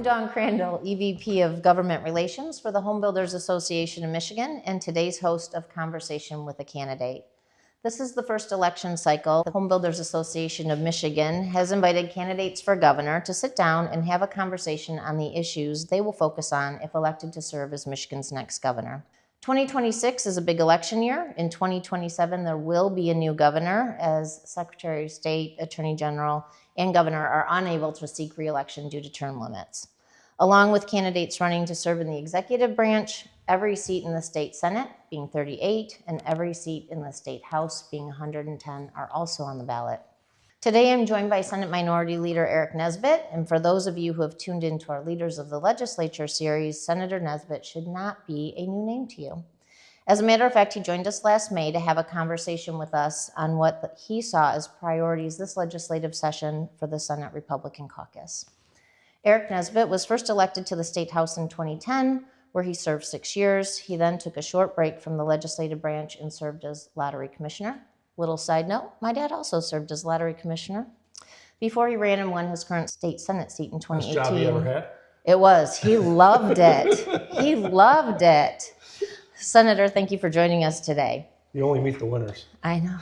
Dawn Crandall, EVP of Government Relations for the Home Builders Association of Michigan and today's host of Conversation with a Candidate. This is the first election cycle. The Home Builders Association of Michigan has invited candidates for governor to sit down and have a conversation on the issues they will focus on if elected to serve as Michigan's next governor. 2026 is a big election year. In 2027, there will be a new governor as Secretary of State, Attorney General, and governor are unable to seek re-election due to term limits. Along with candidates running to serve in the executive branch, every seat in the state Senate, being 38, and every seat in the state House, being 110, are also on the ballot. Today, I'm joined by Senate Minority Leader Aric Nesbitt, and for those of you who have tuned into our Leaders of the Legislature series, Senator Nesbitt should not be a new name to you. As a matter of fact, he joined us last May to have a conversation with us on what he saw as priorities this legislative session for the Senate Republican caucus. Aric Nesbitt was first elected to the State House in 2010, where he served 6 years. He then took a short break from the legislative branch and served as lottery commissioner. Little side note, my dad also served as lottery commissioner before he ran and won his current state Senate seat in 2018. Best job he ever had? It was. He loved it. He loved it. Senator, thank you for joining us today. You only meet the winners. I know.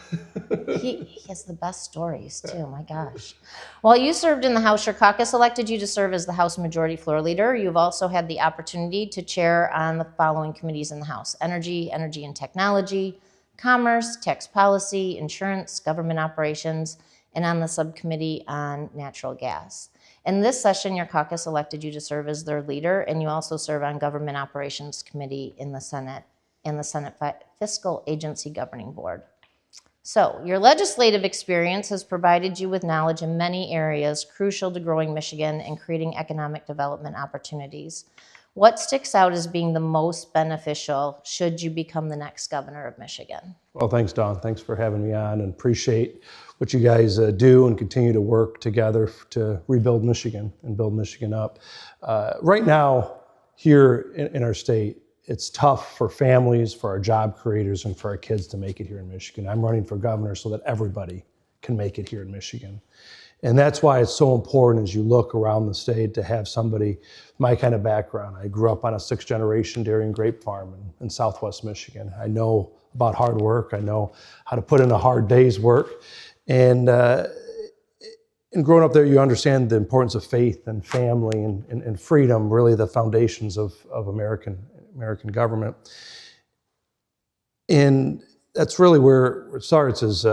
He has the best stories, too. My gosh. While you served in the House, your caucus elected you to serve as the House Majority Floor Leader. You've also had the opportunity to chair on the following committees in the House: Energy and Technology, Commerce, Tax Policy, Insurance, Government Operations, and on the subcommittee on natural gas. In this session, your caucus elected you to serve as their leader, and you also serve on Government Operations Committee in the Senate and the Senate Fiscal Agency Governing Board. So, your legislative experience has provided you with knowledge in many areas crucial to growing Michigan and creating economic development opportunities. What sticks out as being the most beneficial should you become the next governor of Michigan? Well, thanks, Dawn. Thanks for having me on, and appreciate what you guys do and continue to work together to rebuild Michigan and build Michigan up. Right now, here in our state, it's tough for families, for our job creators, and for our kids to make it here in Michigan. I'm running for governor so that everybody can make it here in Michigan. And that's why it's so important as you look around the state to have somebody, my kind of background. I grew up on a 6th-generation dairy and grape farm in Southwest Michigan. I know about hard work. I know how to put in a hard day's work. And growing up there, you understand the importance of faith and family and freedom, really the foundations of American government. And that's really where it starts, is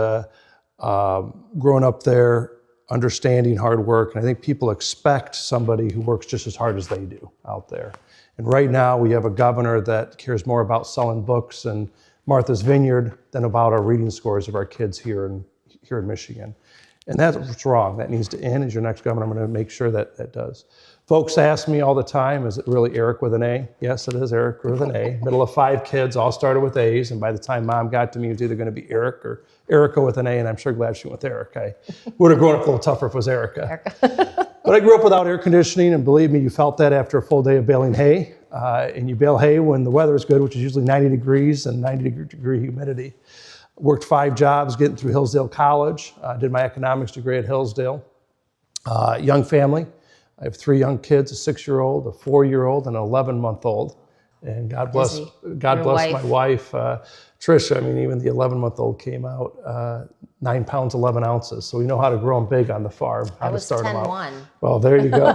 growing up there, understanding hard work. And I think people expect somebody who works just as hard as they do out there. And right now we have a governor that cares more about selling books and Martha's Vineyard than about our reading scores of our kids here in Michigan. And that's what's wrong. That needs to end. As your next governor, I'm going to make sure that does. Folks ask me all the time, is it really Aric with an A? Yes, it is Aric with an A. Middle of 5 kids, all started with A's, and by the time Mom got to me, it was either going to be Aric or Erica with an A, and I'm sure glad she went with Aric. I would have grown up a little tougher if it was Erica. But I grew up without air conditioning, and believe me, you felt that after a full day of baling hay. And you bale hay when the weather is good, which is usually 90 degrees and 90-degree humidity. Worked 5 jobs getting through Hillsdale College. Did my economics degree at Hillsdale. Young family. I have 3 young kids, a 6-year-old, a 4-year-old, and an 11-month-old. And God bless my wife, Tricia. I mean, even the 11-month-old came out 9 pounds, 11 ounces. So we know how to grow them big on the farm, how to start them out. 10-1. Well, there you go.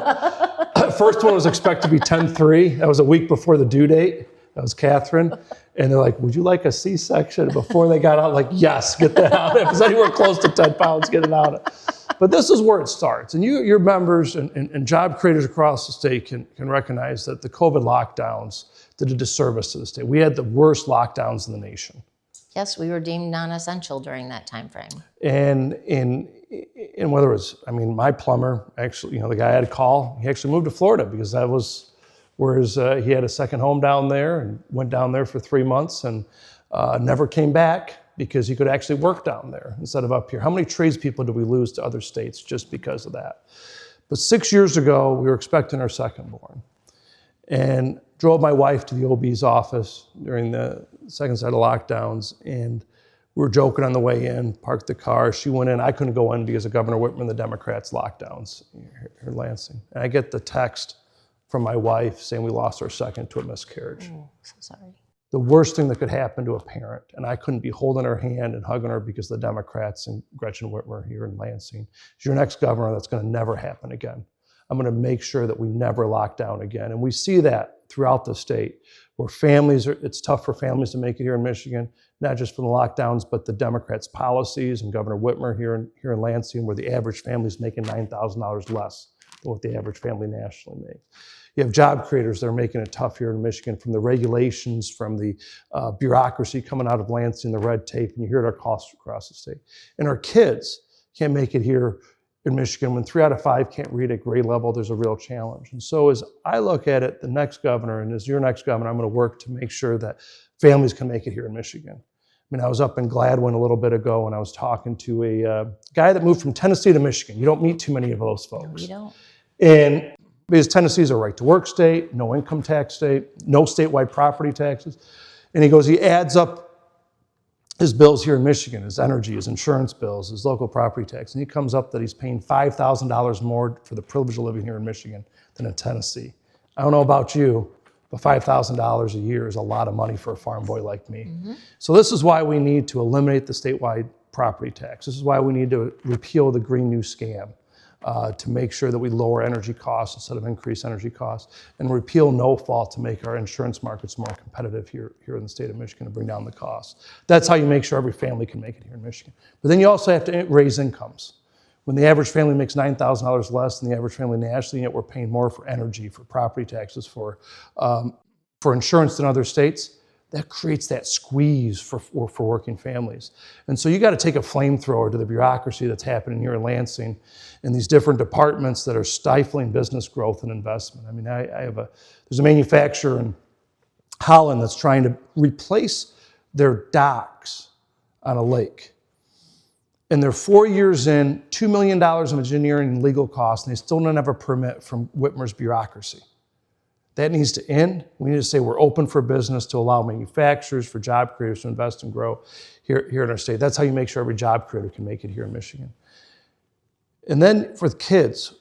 First one was expected to be 10-3. That was a week before the due date. That was Catherine. And they're like, would you like a C-section? Before they got out, like, yes, get that out. If it's anywhere close to 10 pounds, get it out. But this is where it starts. And your members and job creators across the state can recognize that the COVID lockdowns did a disservice to the state. We had the worst lockdowns in the nation. Yes, we were deemed non-essential during that time frame. And whether it's, my plumber, actually, the guy I had to call, he actually moved to Florida because that was, whereas he had a second home down there and went down there for 3 months and never came back because he could actually work down there instead of up here. How many tradespeople did we lose to other states just because of that? But 6 years ago, we were expecting our second born. And drove my wife to the OB's office during the second set of lockdowns, and we were joking on the way in, parked the car. She went in. I couldn't go in because of Governor Whitmer and the Democrats' lockdowns here in Lansing. And I get the text from my wife saying we lost our second to a miscarriage. Oh, so sorry. The worst thing that could happen to a parent, and I couldn't be holding her hand and hugging her because the Democrats and Gretchen Whitmer here in Lansing, is your next governor, that's going to never happen again. I'm going to make sure that we never lock down again. And we see that throughout the state, where it's tough for families to make it here in Michigan, not just from the lockdowns, but the Democrats' policies and Governor Whitmer here in Lansing, where the average family is making $9,000 less than what the average family nationally makes. You have job creators that are making it tough here in Michigan, from the regulations, from the bureaucracy coming out of Lansing, the red tape, and you hear it our costs across the state. And our kids can't make it here in Michigan. When 3 out of 5 can't read at grade level, there's a real challenge. And so as I look at it, the next governor, and as your next governor, I'm going to work to make sure that families can make it here in Michigan. I mean, I was up in Gladwin a little bit ago, and I was talking to a guy that moved from Tennessee to Michigan. You don't meet too many of those folks. No, you don't. And because Tennessee is a right-to-work state, no income tax state, no statewide property taxes. And he goes, he adds up his bills here in Michigan, his energy, his insurance bills, his local property tax, and he comes up that he's paying $5,000 more for the privilege of living here in Michigan than in Tennessee. I don't know about you, but $5,000 a year is a lot of money for a farm boy like me. Mm-hmm. So this is why we need to eliminate the statewide property tax. This is why we need to repeal the Green New Scam. To make sure that we lower energy costs instead of increase energy costs, and repeal no fault to make our insurance markets more competitive here in the state of Michigan to bring down the costs. That's how you make sure every family can make it here in Michigan. But then you also have to raise incomes. When the average family makes $9,000 less than the average family nationally, yet we're paying more for energy, for property taxes, for insurance than other states, that creates that squeeze for working families. And so you got to take a flamethrower to the bureaucracy that's happening here in Lansing and these different departments that are stifling business growth and investment. I mean, there's a manufacturer in Holland that's trying to replace their docks on a lake. And they're 4 years in, $2 million of engineering and legal costs, and they still don't have a permit from Whitmer's bureaucracy. That needs to end. We need to say we're open for business to allow manufacturers, for job creators to invest and grow here in our state. That's how you make sure every job creator can make it here in Michigan. And then for the kids,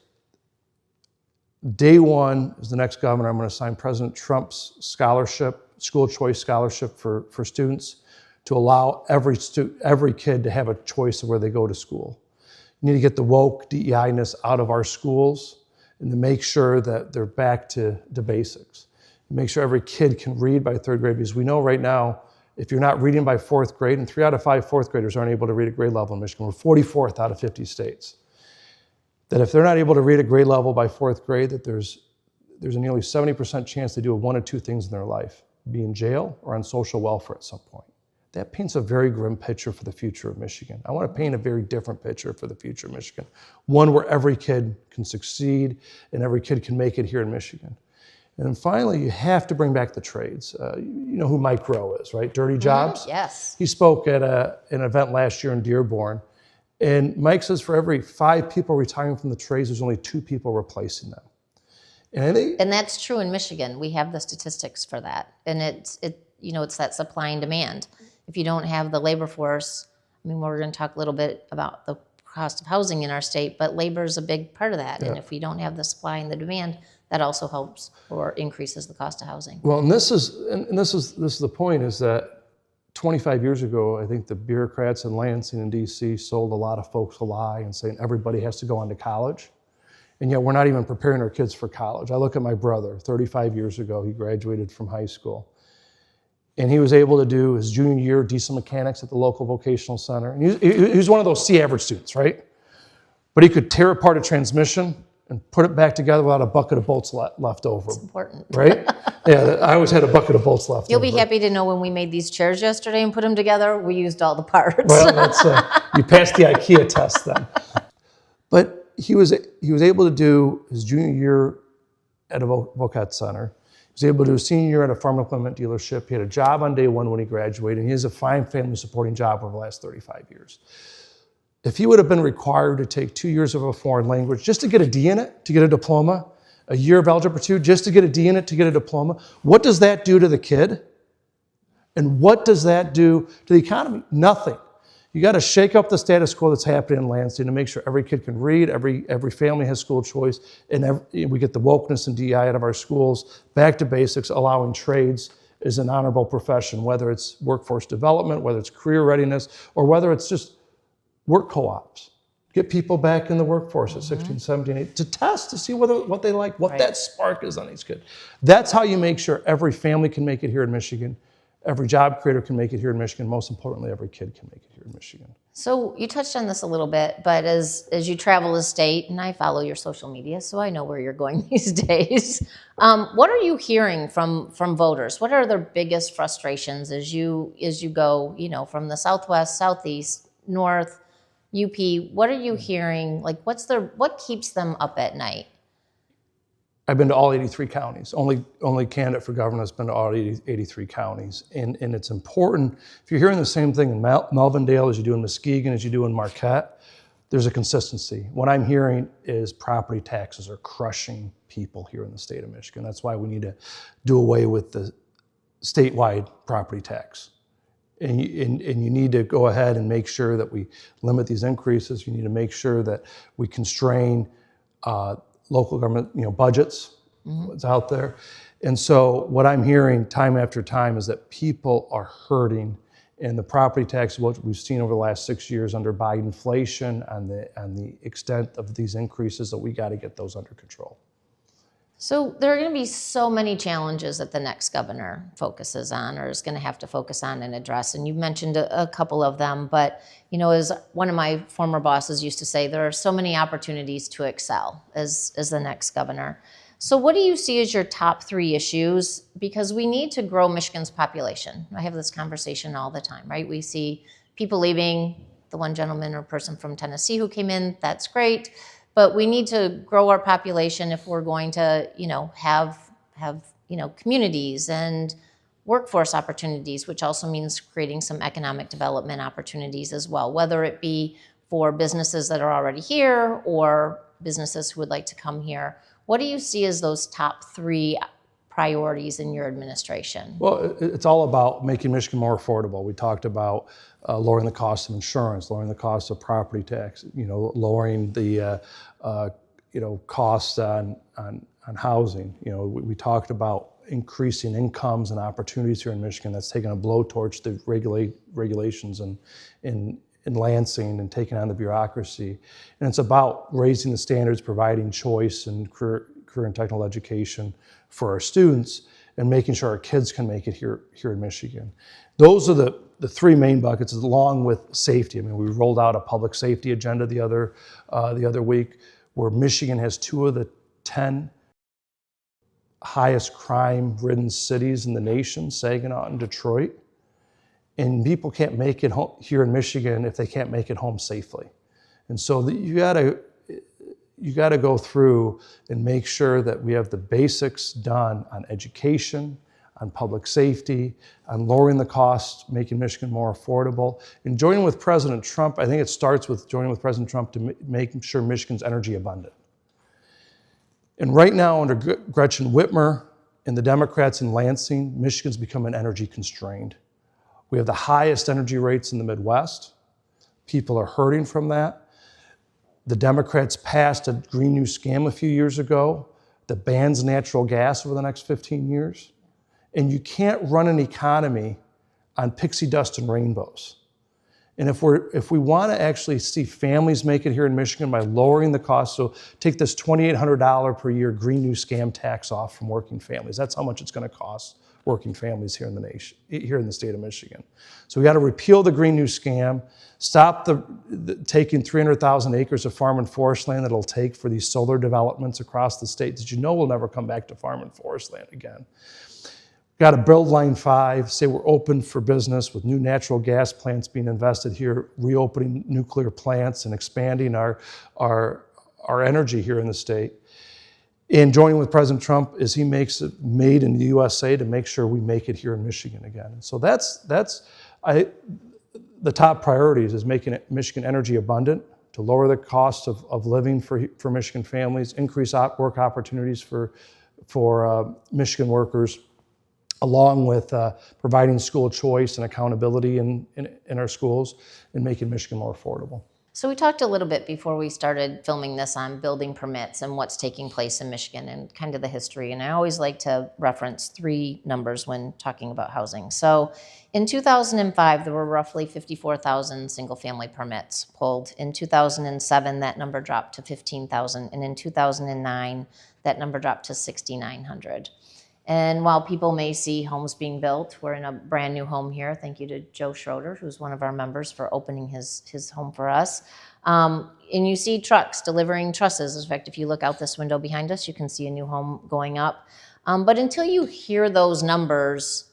day one is the next governor. I'm going to sign President Trump's scholarship, school choice scholarship for students to allow every kid to have a choice of where they go to school. You need to get the woke DEI-ness out of our schools and to make sure that they're back to basics. Make sure every kid can read by 3rd grade, because we know right now, if you're not reading by 4th grade, and 3 out of 5 4th graders aren't able to read at grade level in Michigan, we're 44th out of 50 states. That if they're not able to read at grade level by 4th grade, that there's a nearly 70% chance they do one of 2 things in their life: be in jail or on social welfare at some point. That paints a very grim picture for the future of Michigan. I want to paint a very different picture for the future of Michigan. One where every kid can succeed and every kid can make it here in Michigan. And then finally, you have to bring back the trades. You know who Mike Rowe is, right? Dirty Jobs? Yes. He spoke at an event last year in Dearborn. And Mike says for every 5 people retiring from the trades, there's only 2 people replacing them. And that's true in Michigan. We have the statistics for that. And it's that supply and demand. If you don't have the labor force, I mean, we're going to talk a little bit about the cost of housing in our state, but labor is a big part of that. Yeah. And if we don't have the supply and the demand, that also helps or increases the cost of housing. Well, and this is the point, is that 25 years ago, I think the bureaucrats in Lansing and DC sold a lot of folks a lie and saying everybody has to go on to college. And yet we're not even preparing our kids for college. I look at my brother, 35 years ago, he graduated from high school. And he was able to do his junior year diesel mechanics at the local vocational center. And he was one of those C-average students, right? But he could tear apart a transmission and put it back together without a bucket of bolts left over. It's important. Right? Yeah, I always had a bucket of bolts left over. You'll be happy to know when we made these chairs yesterday and put them together, we used all the parts. Well, that's you passed the IKEA test then. But he was able to do his junior year at a VOCAT center. He was able to do a senior year at a farm implement dealership. He had a job on day one when he graduated, and he has a fine family supporting job over the last 35 years. If he would have been required to take 2 years of a foreign language just to get a D in it, to get a diploma, a year of Algebra 2 just to get a D in it, to get a diploma, what does that do to the kid? And what does that do to the economy? Nothing. You got to shake up the status quo that's happening in Lansing to make sure every kid can read, every family has school choice, and we get the wokeness and DEI out of our schools, back to basics, allowing trades as an honorable profession, whether it's workforce development, whether it's career readiness, or whether it's just work co-ops. Get people back in the workforce at 16, 17, 18, to test, to see what they like, what that spark is on each kid. That's how you make sure every family can make it here in Michigan. Every job creator can make it here in Michigan. Most importantly, every kid can make it here in Michigan. So you touched on this a little bit, but as you travel the state, and I follow your social media, so I know where you're going these days. What are you hearing from voters? What are their biggest frustrations as you go, from the Southwest, Southeast, North, UP? What are you hearing? Like, what keeps them up at night? I've been to all 83 counties. Only candidate for governor has been to all 83 counties. And it's important, if you're hearing the same thing in Melvindale as you do in Muskegon, as you do in Marquette, there's a consistency. What I'm hearing is property taxes are crushing people here in the state of Michigan. That's why we need to do away with the statewide property tax. And you need to go ahead and make sure that we limit these increases. You need to make sure that we constrain local government, budgets, what's out there. And so what I'm hearing time after time is that people are hurting, and the property tax, what we've seen over the last 6 years under Biden inflation and the extent of these increases, that we got to get those under control. So there are going to be so many challenges that the next governor focuses on, or is going to have to focus on and address. And you mentioned a couple of them, but as one of my former bosses used to say, there are so many opportunities to excel as the next governor. So what do you see as your top 3 issues? Because we need to grow Michigan's population. I have this conversation all the time, right? We see people leaving. The one gentleman or person from Tennessee who came in, that's great. But we need to grow our population if we're going to, have communities and workforce opportunities, which also means creating some economic development opportunities as well, whether it be for businesses that are already here or businesses who would like to come here. What do you see as those top 3 priorities in your administration? Well, it's all about making Michigan more affordable. We talked about lowering the cost of insurance, lowering the cost of property tax, lowering the costs on housing. We talked about increasing incomes and opportunities here in Michigan. That's taking a blowtorch to regulations in Lansing and taking on the bureaucracy. And it's about raising the standards, providing choice and career and technical education for our students, and making sure our kids can make it here in Michigan. Those are the 3 main buckets, along with safety. I mean, we rolled out a public safety agenda the other week, where Michigan has 2 of the 10 highest crime-ridden cities in the nation, Saginaw and Detroit. And people can't make it home here in Michigan if they can't make it home safely. And so you got to go through and make sure that we have the basics done on education, on public safety, on lowering the cost, making Michigan more affordable. And joining with President Trump, I think it starts with joining with President Trump to make sure Michigan's energy abundant. And right now, under Gretchen Whitmer and the Democrats in Lansing, Michigan's becoming energy constrained. We have the highest energy rates in the Midwest. People are hurting from that. The Democrats passed a Green New Scam a few years ago that bans natural gas over the next 15 years. And you can't run an economy on pixie dust and rainbows. And if we want to actually see families make it here in Michigan by lowering the cost, so take this $2,800 per year Green New Scam tax off from working families. That's how much it's going to cost working families here in the nation, here in the state of Michigan. So we got to repeal the Green New Scam, stop taking 300,000 acres of farm and forest land that it'll take for these solar developments across the state that we'll never come back to farm and forest land again. Got to build Line 5, say we're open for business with new natural gas plants being invested here, reopening nuclear plants and expanding our energy here in the state. And joining with President Trump as he makes it made in the USA to make sure we make it here in Michigan again. And so that's the top priorities is making Michigan energy abundant, to lower the cost of living for Michigan families, increase work opportunities for Michigan workers, along with providing school choice and accountability in our schools and making Michigan more affordable. So we talked a little bit before we started filming this on building permits and what's taking place in Michigan and kind of the history. And I always like to reference three numbers when talking about housing. So in 2005, there were roughly 54,000 single-family permits pulled. In 2007, that number dropped to 15,000. And in 2009, that number dropped to 6,900. And while people may see homes being built, we're in a brand new home here. Thank you to Joe Schroeder, who's one of our members, for opening his home for us. And you see trucks delivering trusses. In fact, if you look out this window behind us, you can see a new home going up. But until you hear those numbers,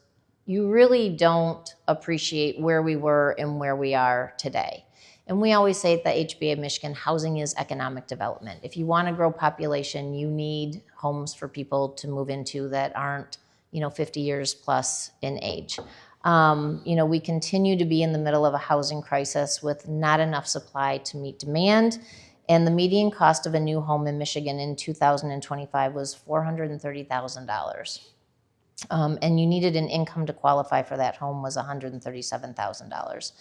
you really don't appreciate where we were and where we are today. And we always say at the HBA of Michigan, housing is economic development. If you want to grow population, you need homes for people to move into that aren't, 50 years plus in age. We continue to be in the middle of a housing crisis with not enough supply to meet demand. And the median cost of a new home in Michigan in 2025 was $430,000. And you needed an income to qualify for that home was $137,000.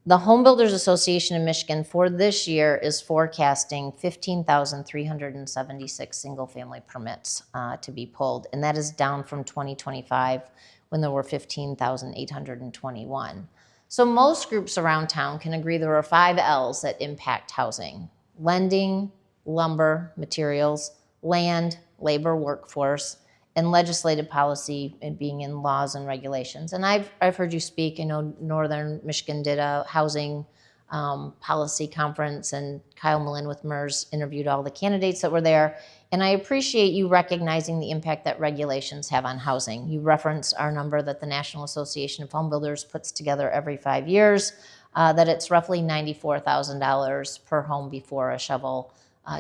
The Home Builders Association of Michigan for this year is forecasting 15,376 single-family permits to be pulled, and that is down from 2025 when there were 15,821. So most groups around town can agree there are 5 L's that impact housing: lending, lumber, materials, land, labor, workforce, and legislative policy, and being in laws and regulations. And I've heard you speak. I know Northern Michigan did a housing policy conference, and Kyle Malin with MERS interviewed all the candidates that were there. And I appreciate you recognizing the impact that regulations have on housing. You referenced our number that the National Association of Home Builders puts together every 5 years, that it's roughly $94,000 per home before a shovel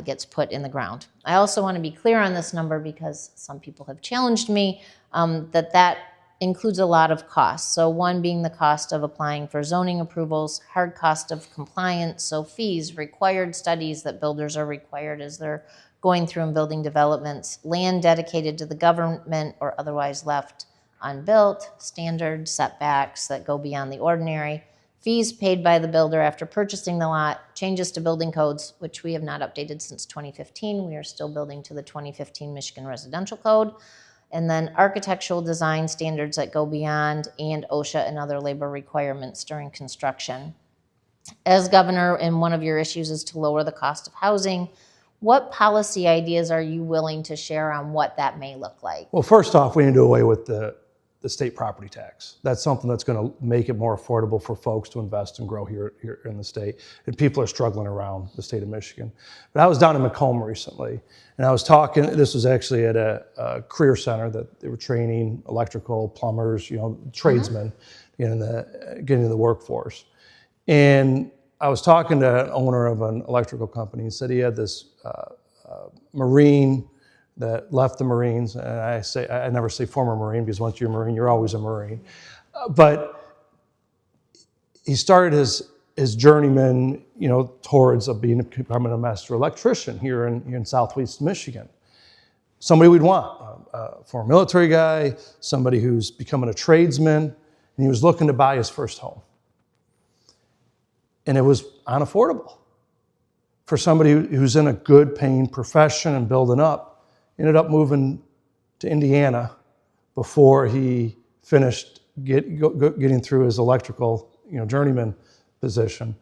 gets put in the ground. I also want to be clear on this number because some people have challenged me that includes a lot of costs. So one being the cost of applying for zoning approvals, hard cost of compliance, so fees, required studies that builders are required as they're going through and building developments, land dedicated to the government or otherwise left unbuilt, standard setbacks that go beyond the ordinary, fees paid by the builder after purchasing the lot, changes to building codes, which we have not updated since 2015. We are still building to the 2015 Michigan Residential Code. And then architectural design standards that go beyond, and OSHA and other labor requirements during construction. As governor, and one of your issues is to lower the cost of housing, what policy ideas are you willing to share on what that may look like? Well, first off, we need to do away with the state property tax. That's something that's going to make it more affordable for folks to invest and grow here in the state. And people are struggling around the state of Michigan. But I was down in Macomb recently, and I was talking, this was actually at a career center that they were training electrical, plumbers, tradesmen, getting into the workforce. And I was talking to an owner of an electrical company. He said he had this Marine that left the Marines, and I never say former Marine because once you're a Marine, you're always a Marine. But he started his journeyman, towards becoming a master electrician here in Southwest Michigan. Somebody we'd want, a former military guy, somebody who's becoming a tradesman, and he was looking to buy his first home. And it was unaffordable for somebody who's in a good paying profession and building up. Ended up moving to Indiana before he finished getting through his electrical, journeyman position.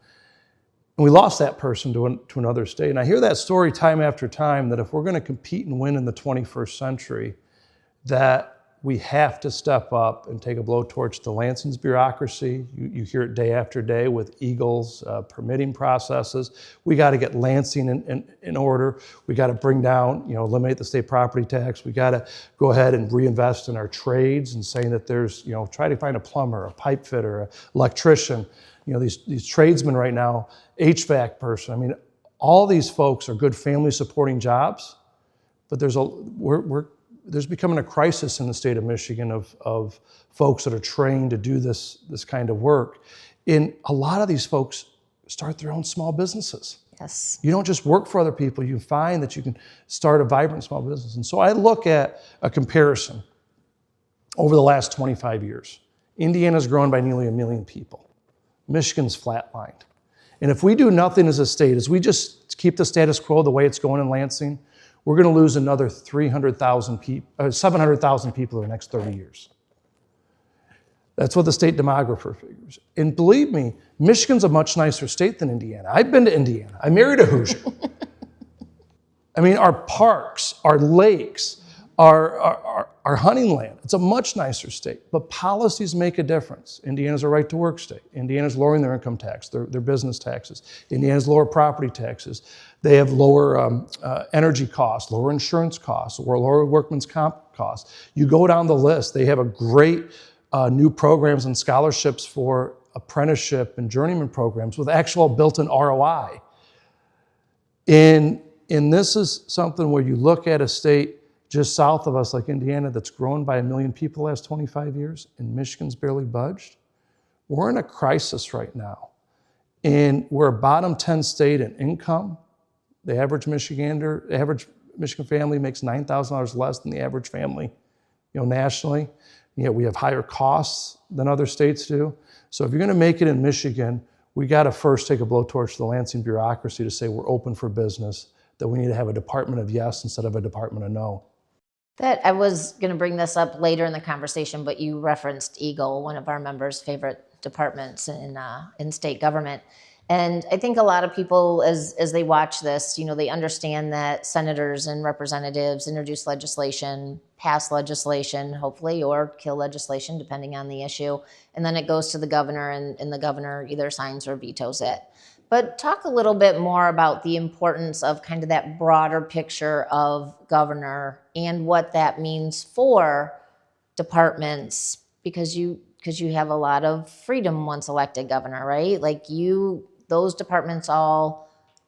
And we lost that person to another state. And I hear that story time after time, that if we're going to compete and win in the 21st century, that we have to step up and take a blowtorch to Lansing's bureaucracy. You hear it day after day with EGLE's permitting processes. We got to get Lansing in order. We got to bring down, eliminate the state property tax. We got to go ahead and reinvest in our trades, and saying that there's, try to find a plumber, a pipe fitter, an electrician. These tradesmen right now, HVAC person. All these folks are good family supporting jobs, but there's becoming a crisis in the state of Michigan of folks that are trained to do this kind of work. And a lot of these folks start their own small businesses. Yes. You don't just work for other people. You find that you can start a vibrant small business. And so I look at a comparison over the last 25 years. Indiana's grown by nearly 1 million people. Michigan's flatlined. And if we do nothing as a state, as we just keep the status quo the way it's going in Lansing, we're going to lose another 700,000 people in the next 30 years. That's what the state demographer figures. And believe me, Michigan's a much nicer state than Indiana. I've been to Indiana. I married a Hoosier. I mean, our parks, our lakes, our hunting land, it's a much nicer state. But policies make a difference. Indiana's a right-to-work state. Indiana's lowering their income tax, their business taxes. Indiana's lower property taxes. They have lower energy costs, lower insurance costs, or lower workman's comp costs. You go down the list, they have a great new programs and scholarships for apprenticeship and journeyman programs with actual built-in ROI. And this is something where you look at a state just south of us like Indiana that's grown by 1 million people the last 25 years, and Michigan's barely budged. We're in a crisis right now. And we're a bottom 10 state in income. The average Michigan family makes $9,000 less than the average family, nationally. Yet we have higher costs than other states do. So if you're going to make it in Michigan, we got to first take a blowtorch to the Lansing bureaucracy to say we're open for business, that we need to have a department of yes instead of a department of no. That I was going to bring this up later in the conversation, but you referenced EGLE, one of our members' favorite departments in state government. And I think a lot of people, as they watch this, they understand that senators and representatives introduce legislation, pass legislation, hopefully, or kill legislation, depending on the issue. And then it goes to the governor, and the governor either signs or vetoes it. But talk a little bit more about the importance of kind of that broader picture of governor and what that means for departments, because you have a lot of freedom once elected governor, right? Those departments all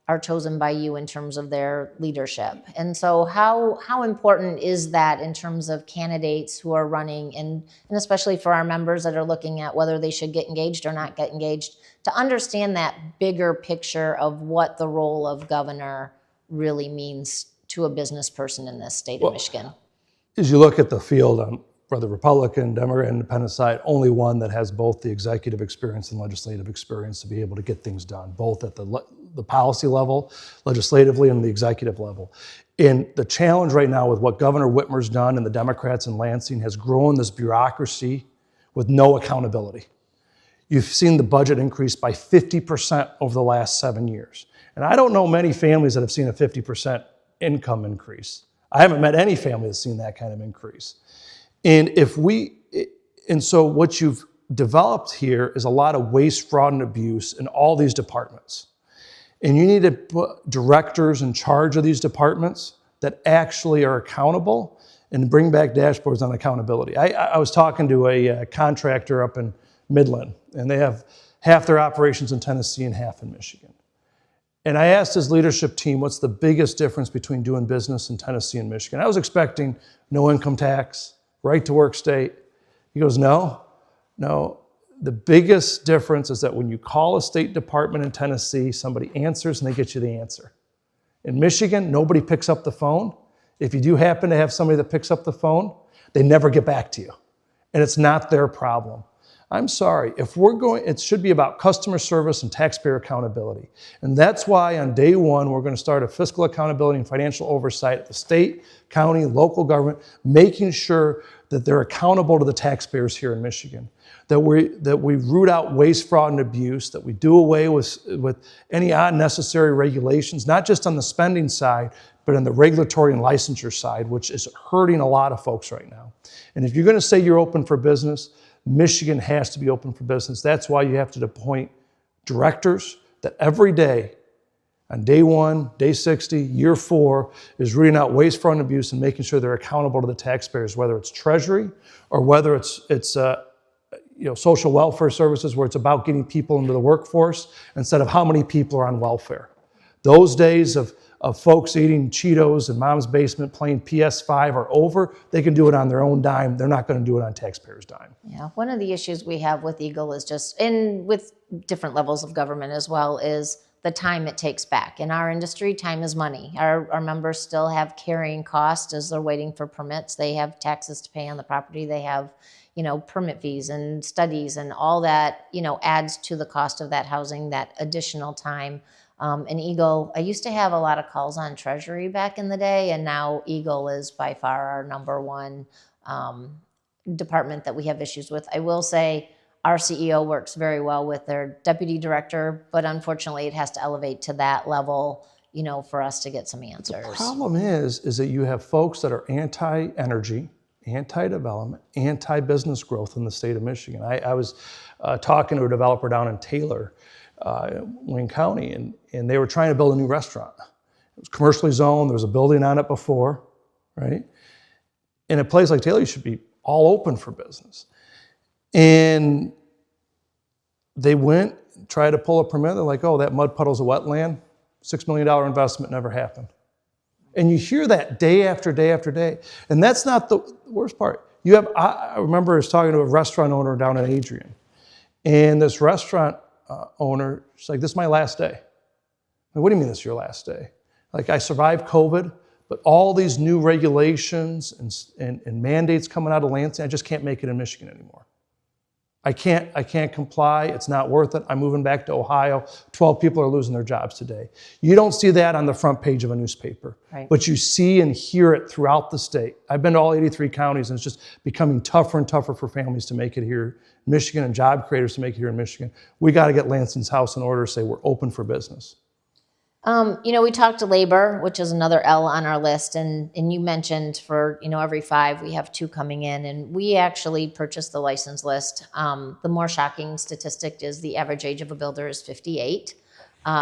are chosen by you in terms of their leadership. And so how important is that in terms of candidates who are running, and especially for our members that are looking at whether they should get engaged or not get engaged, to understand that bigger picture of what the role of governor really means to a business person in this state of Michigan? As you look at the field for the Republican, Democrat, Independent side, only one that has both the executive experience and legislative experience to be able to get things done, both at the policy level, legislatively, and the executive level. And the challenge right now with what Governor Whitmer's done and the Democrats in Lansing has grown this bureaucracy with no accountability. You've seen the budget increase by 50% over the last 7 years. And I don't know many families that have seen a 50% income increase. I haven't met any family that's seen that kind of increase. And so what you've developed here is a lot of waste, fraud, and abuse in all these departments. And you need to put directors in charge of these departments that actually are accountable and bring back dashboards on accountability. I was talking to a contractor up in Midland, and they have half their operations in Tennessee and half in Michigan. And I asked his leadership team, what's the biggest difference between doing business in Tennessee and Michigan? I was expecting no income tax, right to work state. He goes, no. The biggest difference is that when you call a state department in Tennessee, somebody answers and they get you the answer. In Michigan, nobody picks up the phone. If you do happen to have somebody that picks up the phone, they never get back to you. And it's not their problem. I'm sorry, it should be about customer service and taxpayer accountability. And that's why on day one, we're going to start a fiscal accountability and financial oversight at the state, county, local government, making sure that they're accountable to the taxpayers here in Michigan. That we root out waste, fraud, and abuse, that we do away with any unnecessary regulations, not just on the spending side, but on the regulatory and licensure side, which is hurting a lot of folks right now. And if you're going to say you're open for business, Michigan has to be open for business. That's why you have to appoint directors that every day, on day 1, day 60, year 4, is rooting out waste, fraud, and abuse and making sure they're accountable to the taxpayers, whether it's Treasury or whether it's social welfare services, where it's about getting people into the workforce instead of how many people are on welfare. Those days of folks eating Cheetos in mom's basement playing PS5 are over. They can do it on their own dime. They're not going to do it on taxpayers' dime. Yeah, one of the issues we have with EGLE is just, and with different levels of government as well, is the time it takes back. In our industry, time is money. Our members still have carrying costs as they're waiting for permits. They have taxes to pay on the property. They have, permit fees and studies and all that, adds to the cost of that housing, that additional time. And EGLE, I used to have a lot of calls on Treasury back in the day, and now EGLE is by far our number one department that we have issues with. I will say our CEO works very well with their deputy director, but unfortunately it has to elevate to that level, for us to get some answers. The problem is that you have folks that are anti-energy, anti-development, anti-business growth in the state of Michigan. I was talking to a developer down in Taylor, Wayne County, and they were trying to build a new restaurant. It was commercially zoned. There was a building on it before, right? In a place like Taylor, you should be all open for business. And they went, tried to pull a permit. They're like, oh, that mud puddle's a wetland. $6 million investment never happened. And you hear that day after day after day. And that's not the worst part. I remember I was talking to a restaurant owner down in Adrian. And this restaurant owner, she's like, this is my last day. I'm like, what do you mean this is your last day? Like, I survived COVID, but all these new regulations and mandates coming out of Lansing, I just can't make it in Michigan anymore. I can't comply. It's not worth it. I'm moving back to Ohio. 12 people are losing their jobs today. You don't see that on the front page of a newspaper, right, but you see and hear it throughout the state. I've been to all 83 counties, and it's just becoming tougher and tougher for families to make it here in Michigan and job creators to make it here in Michigan. We got to get Lansing's house in order to say we're open for business. We talked to labor, which is another L on our list, and you mentioned for, every 5, we have 2 coming in, and we actually purchased the license list. The more shocking statistic is the average age of a builder is 58.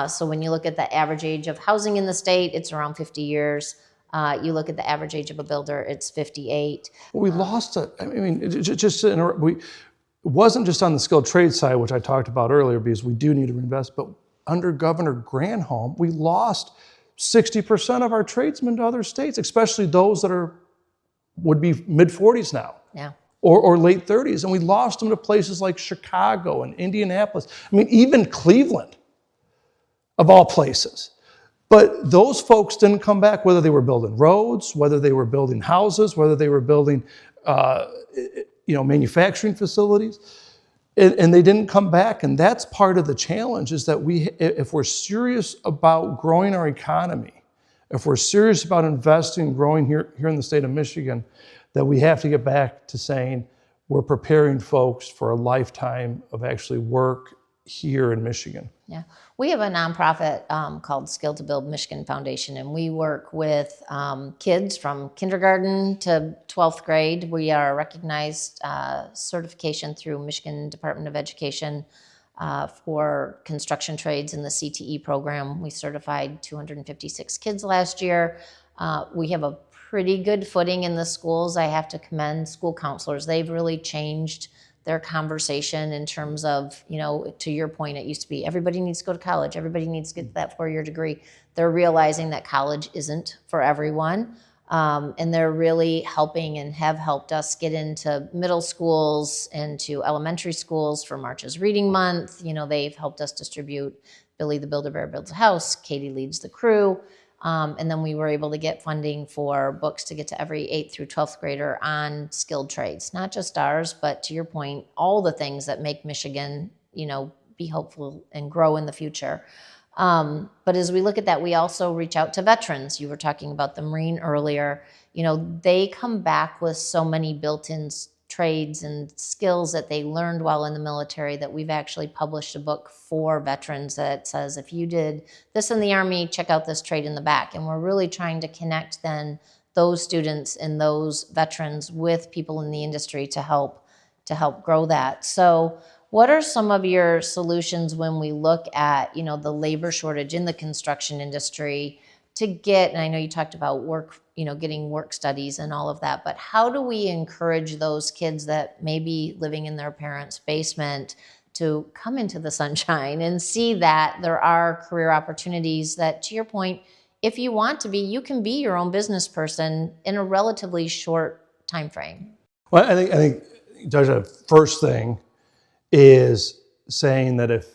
So when you look at the average age of housing in the state, it's around 50 years. You look at the average age of a builder, it's 58. We lost it. I mean, just to interrupt, it wasn't just on the skilled trade side, which I talked about earlier, because we do need to invest, but under Governor Granholm, we lost 60% of our tradesmen to other states, especially those that would be mid-40s now, yeah, or late 30s. And we lost them to places like Chicago and Indianapolis. I mean, even Cleveland, of all places. But those folks didn't come back, whether they were building roads, whether they were building houses, whether they were building manufacturing facilities. And they didn't come back, and that's part of the challenge, is that if we're serious about growing our economy, if we're serious about investing and growing here in the state of Michigan, that we have to get back to saying we're preparing folks for a lifetime of actually work here in Michigan. Yeah, we have a nonprofit called Skill to Build Michigan Foundation, and we work with kids from kindergarten to 12th grade. We are a recognized certification through Michigan Department of Education for construction trades in the CTE program. We certified 256 kids last year. We have a pretty good footing in the schools. I have to commend school counselors. They've really changed their conversation in terms of, to your point, it used to be everybody needs to go to college, everybody needs to get that 4-year degree. They're realizing that college isn't for everyone, and they're really helping and have helped us get into middle schools and to elementary schools for March's Reading Month. They've helped us distribute Billy the Builder-Bear Builds a House, Katie Leads the Crew. And then we were able to get funding for books to get to every 8th through 12th grader on skilled trades, not just ours, but to your point, all the things that make Michigan, be hopeful and grow in the future. But as we look at that, we also reach out to veterans. You were talking about the Marine earlier. They come back with so many built-in trades and skills that they learned while in the military that we've actually published a book for veterans that says, if you did this in the Army, check out this trade in the back. And we're really trying to connect then those students and those veterans with people in the industry to help grow that. So what are some of your solutions when we look at, the labor shortage in the construction industry to get, and I know you talked about work, getting work studies and all of that, but how do we encourage those kids that may be living in their parents' basement to come into the sunshine and see that there are career opportunities that, to your point, if you want to be, you can be your own business person in a relatively short time frame? Well, I think the first thing is saying that if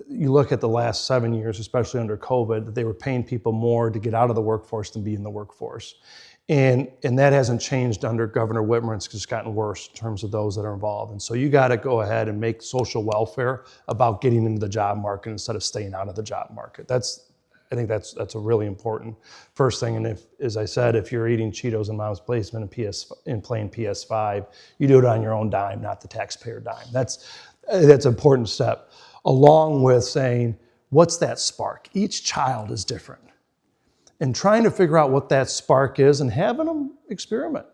you look at the last 7 years, especially under COVID, that they were paying people more to get out of the workforce than be in the workforce. And that hasn't changed under Governor Whitmer. It's just gotten worse in terms of those that are involved. And so you got to go ahead and make social welfare about getting into the job market instead of staying out of the job market. I think that's a really important first thing. And if, as I said, if you're eating Cheetos in mom's basement and playing PS5, you do it on your own dime, not the taxpayer dime. That's an important step, along with saying, what's that spark? Each child is different. And trying to figure out what that spark is and having them experiment.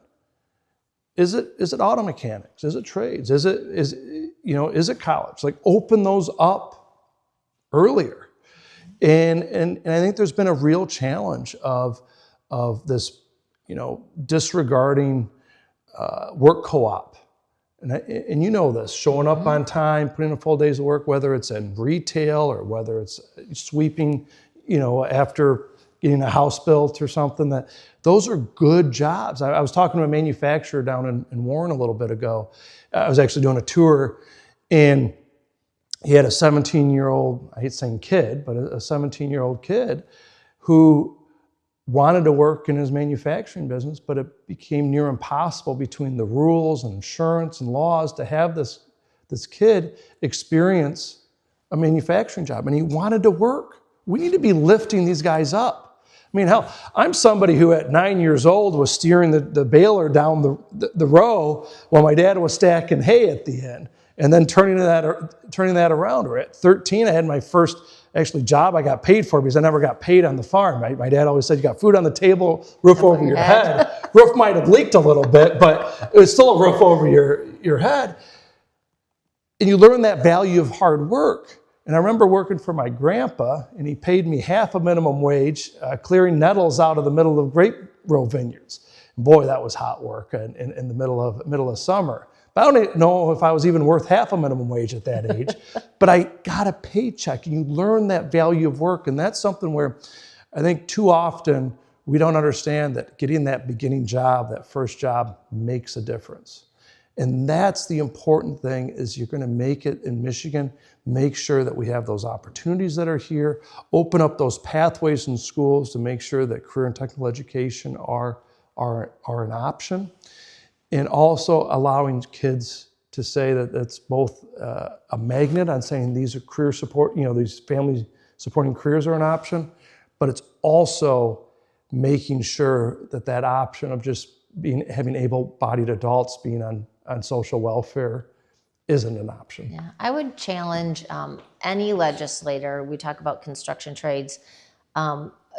Is it auto mechanics? Is it trades? Is it college? Like, open those up earlier. And I think there's been a real challenge of this, disregarding work co-op. And you know this, showing up on time, putting in full days of work, whether it's in retail or whether it's sweeping, after getting a house built or something, that those are good jobs. I was talking to a manufacturer down in Warren a little bit ago. I was actually doing a tour, and he had a 17-year-old, I hate saying kid, but a 17-year-old kid who wanted to work in his manufacturing business, but it became near impossible between the rules and insurance and laws to have this kid experience a manufacturing job, and he wanted to work. We need to be lifting these guys up. I mean, hell, I'm somebody who at 9 years old was steering the baler down the row while my dad was stacking hay at the end, and then turning that around. Or at 13, I had my first job I got paid for, because I never got paid on the farm. My dad always said, you got food on the table, roof over your head. Roof might have leaked a little bit, but it was still a roof over your head. And you learn that value of hard work. And I remember working for my grandpa, and he paid me half a minimum wage, clearing nettles out of the middle of grape row vineyards. And boy, that was hot work in the middle of summer. But I don't know if I was even worth half a minimum wage at that age. But I got a paycheck, and you learn that value of work. And that's something where I think too often we don't understand that getting that beginning job, that first job, makes a difference. And that's the important thing, is you're going to make it in Michigan. Make sure that we have those opportunities that are here. Open up those pathways in schools to make sure that career and technical education are an option. And also allowing kids to say that it's both a magnet on saying these are career support, these family supporting careers are an option, but it's also making sure that option of just having able-bodied adults being on social welfare isn't an option. Yeah, I would challenge any legislator. We talk about construction trades.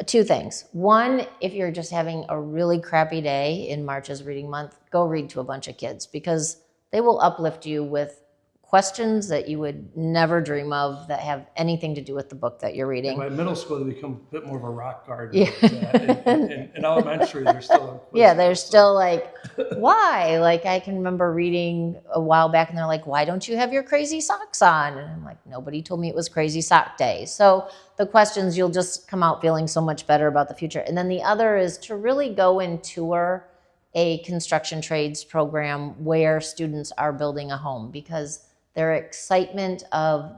Two things. One, if you're just having a really crappy day in March as reading month, go read to a bunch of kids, because they will uplift you with questions that you would never dream of that have anything to do with the book that you're reading. By middle school, they become a bit more of a rock garden. Yeah. In elementary, they're still they're still like, why? Like, I can remember reading a while back, and they're like, why don't you have your crazy socks on? And I'm like, nobody told me it was crazy sock day. So the questions, you'll just come out feeling so much better about the future. And then the other is to really go and tour a construction trades program where students are building a home, because their excitement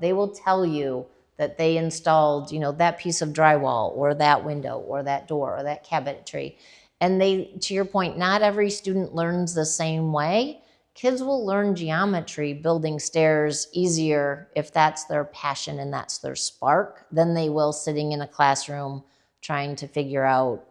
they will tell you that they installed, that piece of drywall or that window or that door or that cabinetry. And to your point, not every student learns the same way. Kids will learn geometry, building stairs, easier if that's their passion and that's their spark than they will sitting in a classroom trying to figure out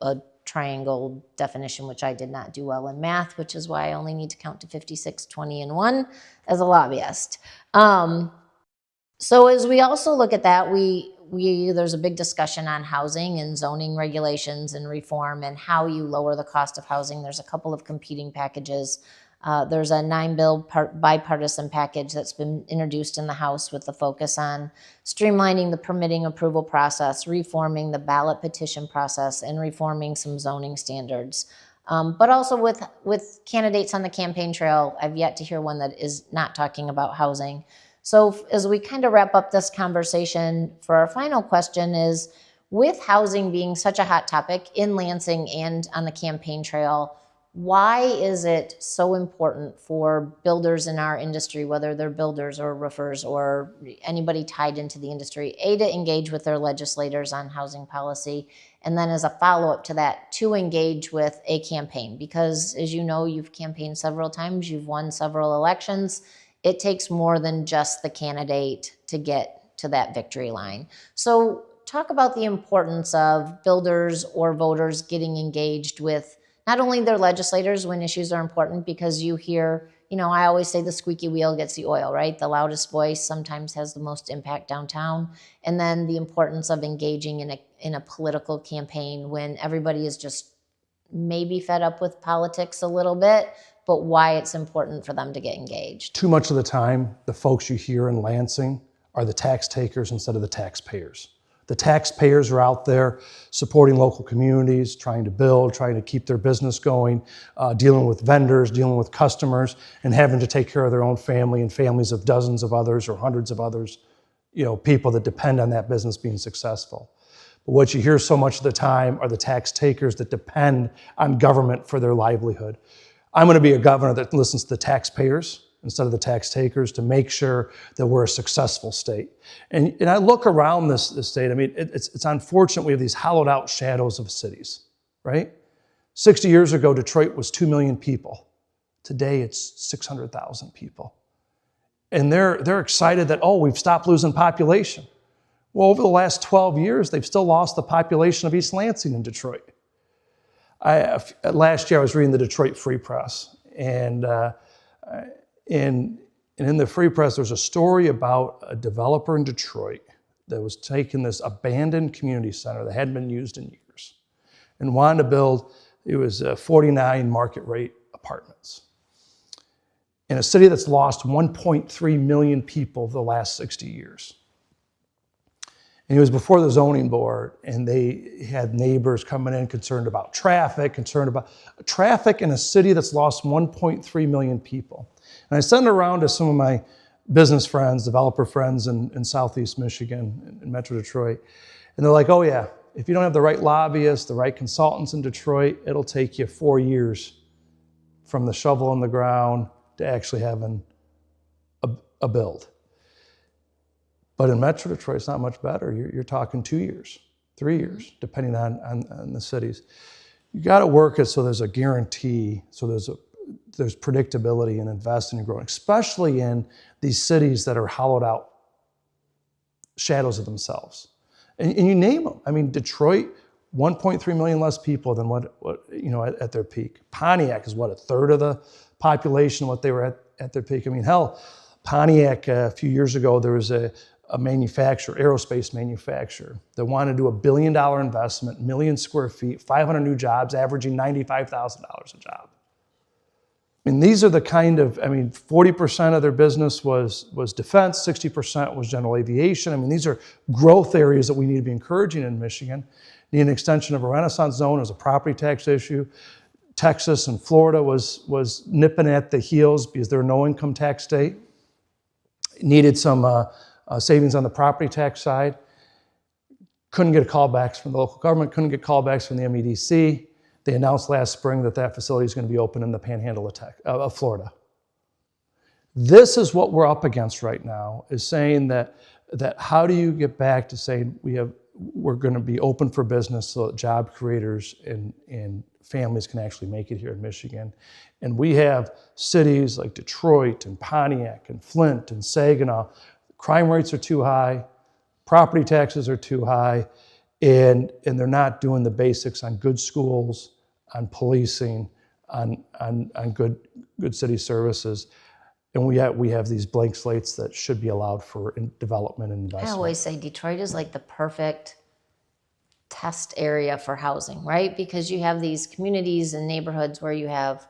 a triangle definition, which I did not do well in math, which is why I only need to count to 56, 20, and 1 as a lobbyist. So as we also look at that, there's a big discussion on housing and zoning regulations and reform and how you lower the cost of housing. There's a couple of competing packages. There's a 9-bill bipartisan package that's been introduced in the House with the focus on streamlining the permitting approval process, reforming the ballot petition process, and reforming some zoning standards. But also with candidates on the campaign trail, I've yet to hear one that is not talking about housing. So as we kind of wrap up this conversation, for our final question is, with housing being such a hot topic in Lansing and on the campaign trail, Why is it so important for builders in our industry, whether they're builders or roofers or anybody tied into the industry, to engage with their legislators on housing policy, and then as a follow-up to that, to engage with a campaign? Because as you know, you've campaigned several times, you've won several elections. It takes more than just the candidate to get to that victory line. So talk about the importance of builders or voters getting engaged with not only their legislators when issues are important, because you hear, I always say the squeaky wheel gets the oil, right? The loudest voice sometimes has the most impact downtown. And then the importance of engaging in a political campaign when everybody is just maybe fed up with politics a little bit, but why it's important for them to get engaged. Too much of the time, the folks you hear in Lansing are the tax takers instead of the taxpayers. The taxpayers are out there supporting local communities, trying to build, trying to keep their business going, dealing with vendors, dealing with customers, and having to take care of their own family and families of dozens of others or hundreds of others, people that depend on that business being successful. But what you hear so much of the time are the tax takers that depend on government for their livelihood. I'm going to be a governor that listens to the taxpayers instead of the tax takers to make sure that we're a successful state. And I look around this state, it's unfortunate we have these hollowed out shadows of cities, right? 60 years ago, Detroit was 2 million people. Today, it's 600,000 people. And they're excited that, we've stopped losing population. Well, over the last 12 years, they've still lost the population of East Lansing and Detroit. Last year, I was reading the Detroit Free Press, and in the Free Press, there's a story about a developer in Detroit that was taking this abandoned community center that hadn't been used in years and wanted to build, it was 49 market rate apartments in a city that's lost 1.3 million people the last 60 years. And it was before the zoning board, and they had neighbors coming in concerned about traffic in a city that's lost 1.3 million people. And I sent it around to some of my business friends, developer friends in Southeast Michigan, in Metro Detroit. And they're like, oh yeah, if you don't have the right lobbyists, the right consultants in Detroit, it'll take you 4 years from the shovel in the ground to actually having a build. But in Metro Detroit, it's not much better. You're talking 2 years, 3 years, depending on the cities. You got to work it so there's a guarantee, so there's predictability in investing and growing, especially in these cities that are hollowed out shadows of themselves. And you name them. Detroit, 1.3 million less people than what at their peak. Pontiac is a third of the population what they were at their peak. Hell, Pontiac a few years ago, there was a manufacturer, aerospace manufacturer, that wanted to do $1 billion investment, 1 million square feet, 500 new jobs, averaging $95,000 a job. These are the kind of, 40% of their business was defense, 60% was general aviation. These are growth areas that we need to be encouraging in Michigan. Need an extension of a Renaissance zone as a property tax issue. Texas and Florida was nipping at the heels because they're a no income tax state. Needed some savings on the property tax side. Couldn't get callbacks from the local government, couldn't get callbacks from the MEDC. They announced last spring that facility is going to be open in the panhandle of Florida. This is what we're up against right now, is saying that how do you get back to saying we're going to be open for business so that job creators and families can actually make it here in Michigan. And we have cities like Detroit and Pontiac and Flint and Saginaw. Crime rates are too high, property taxes are too high, and they're not doing the basics on good schools, on policing, on good city services. And we have these blank slates that should be allowed for development and investment. I always say Detroit is like the perfect test area for housing, right? Because you have these communities and neighborhoods where you have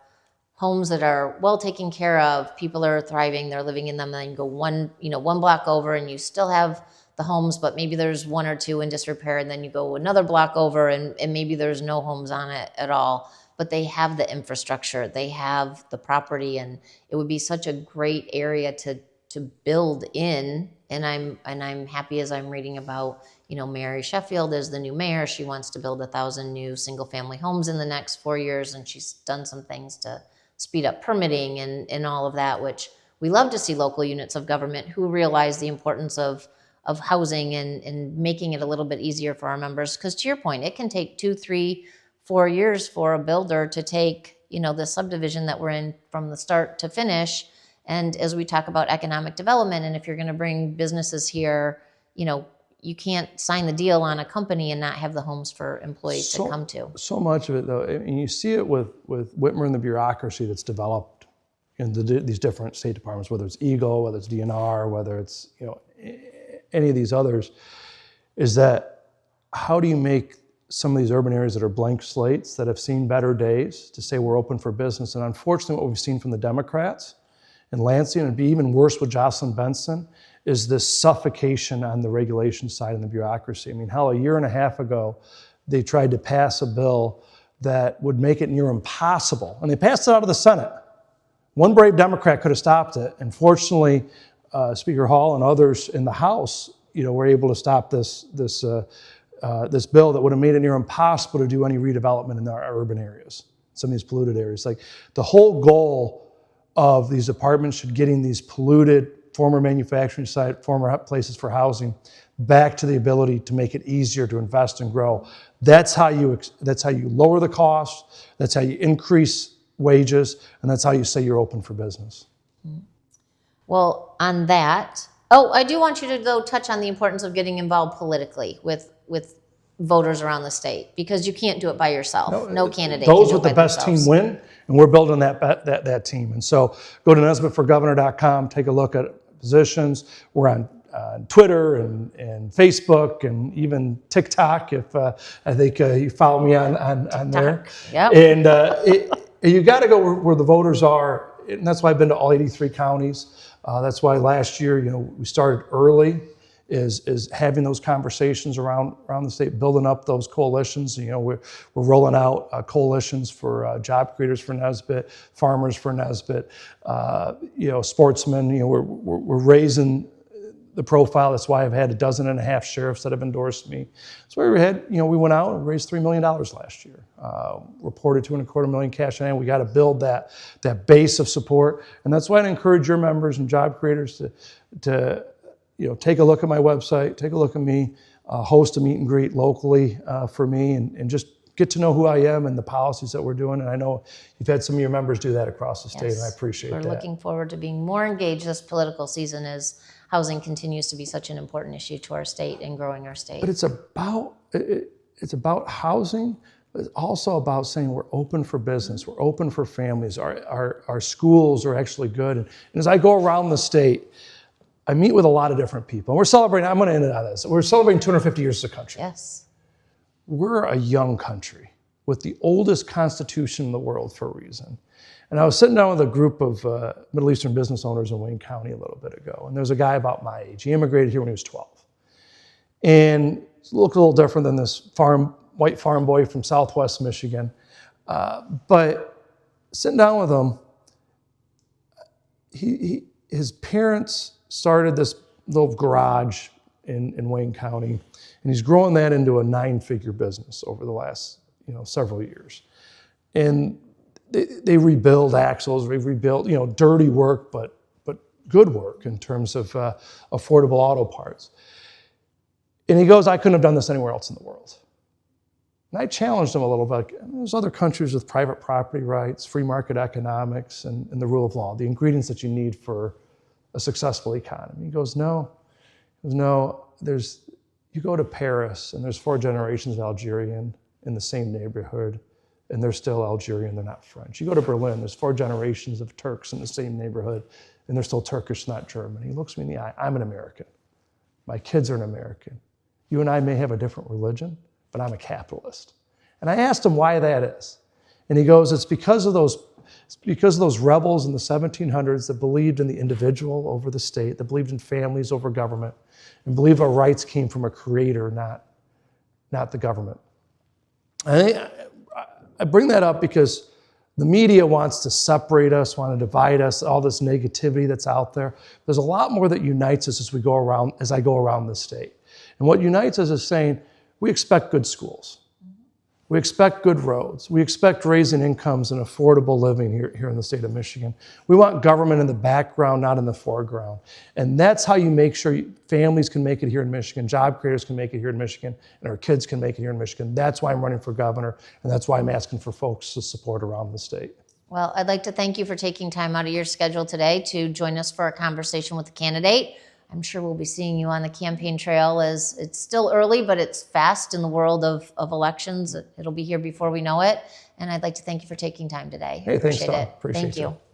homes that are well taken care of, people are thriving, they're living in them, and then you go one block over and you still have the homes, but maybe there's one or two in disrepair, and then you go another block over and maybe there's no homes on it at all. But they have the infrastructure, they have the property, and it would be such a great area to build in, and I'm happy as I'm reading about, Mary Sheffield is the new mayor. She wants to build 1,000 new single family homes in the next 4 years, and she's done some things to speed up permitting and all of that, which we love to see local units of government who realize the importance of housing and making it a little bit easier for our members. Because to your point, it can take 2, 3, 4 years for a builder to take, the subdivision that we're in from the start to finish. And as we talk about economic development, and if you're going to bring businesses here, you can't sign the deal on a company and not have the homes for employees to come to. So much of it, though, and you see it with Whitmer and the bureaucracy that's developed in these different state departments, whether it's EGLE, whether it's DNR, whether it's any of these others, is that how do you make some of these urban areas that are blank slates that have seen better days to say we're open for business? And unfortunately, what we've seen from the Democrats in Lansing, and it'd be even worse with Jocelyn Benson, is this suffocation on the regulation side and the bureaucracy. I mean, hell, a year and a half ago, they tried to pass a bill that would make it near impossible, and they passed it out of the Senate. One brave Democrat could have stopped it, and fortunately, Speaker Hall and others in the House, were able to stop this bill that would have made it near impossible to do any redevelopment in our urban areas, some of these polluted areas. Like, the whole goal of these apartments should getting these polluted former manufacturing site, former places for housing, back to the ability to make it easier to invest and grow. That's how you lower the cost. That's how you increase wages, and that's how you say you're open for business. Well, on that, I do want you to though touch on the importance of getting involved politically with voters around the state, because you can't do it by yourself. No candidate. Those with the best team win, and we're building that team. And so go to nesbittforgovernor.com, take a look at positions. We're on Twitter and Facebook and even TikTok. If I think you follow me on there. Yep. And you got to go where the voters are, and that's why I've been to all 83 counties. That's why last year, we started early. Is having those conversations around the state, building up those coalitions. We're rolling out coalitions for job creators for Nesbitt, farmers for Nesbitt, sportsmen. We're raising the profile. That's why I've had 12.5 sheriffs that have endorsed me. That's why we went out and raised $3 million last year. Reported $2.25 million cash in hand. We got to build that base of support, and that's why I encourage your members and job creators to take a look at my website, take a look at me, host a meet and greet locally for me, and just get to know who I am and the policies that we're doing. And I know you've had some of your members do that across the state, Yes. and I appreciate that. We're looking forward to being more engaged this political season as housing continues to be such an important issue to our state and growing our state. But it's about housing, but it's also about saying we're open for business, we're open for families, our schools are actually good. And as I go around the state, I meet with a lot of different people. And we're celebrating, I'm going to end it on this. We're celebrating 250 years as a country. Yes. We're a young country with the oldest constitution in the world for a reason. And I was sitting down with a group of Middle Eastern business owners in Wayne County a little bit ago. And there was a guy about my age. He immigrated here when he was 12. And he looked a little different than this white farm boy from Southwest Michigan. But sitting down with him, his parents started this little garage in Wayne County, and he's growing that into a 9-figure business over the last several years. And they rebuild axles, they rebuild dirty work, but good work in terms of affordable auto parts. And he goes, I couldn't have done this anywhere else in the world. And I challenged him a little bit. There's other countries with private property rights, free market economics, and the rule of law, the ingredients that you need for a successful economy. He goes, no. You go to Paris, and there's 4 generations of Algerian in the same neighborhood, and they're still Algerian, they're not French. You go to Berlin, there's 4 generations of Turks in the same neighborhood, and they're still Turkish, not German. He looks me in the eye. I'm an American. My kids are an American. You and I may have a different religion, but I'm a capitalist. And I asked him why that is. And he goes, it's because of those rebels in the 1700s that believed in the individual over the state, that believed in families over government, and believed our rights came from a creator, not the government. I bring that up because The media wants to separate us, want to divide us, all this negativity that's out there. There's a lot more that unites us as I go around the state. And what unites us is saying, we expect good schools. We expect good roads. We expect raising incomes and affordable living here in the state of Michigan. We want government in the background, not in the foreground. And that's how you make sure families can make it here in Michigan, job creators can make it here in Michigan, and our kids can make it here in Michigan. That's why I'm running for governor, and that's why I'm asking for folks to support around the state. Well, I'd like to thank you for taking time out of your schedule today to join us for a conversation with the candidate. I'm sure we'll be seeing you on the campaign trail, as it's still early, but it's fast in the world of elections. It'll be here before we know it. And I'd like to thank you for taking time today. Hey, thanks, Tom. Appreciate it. Appreciate Thank you. you.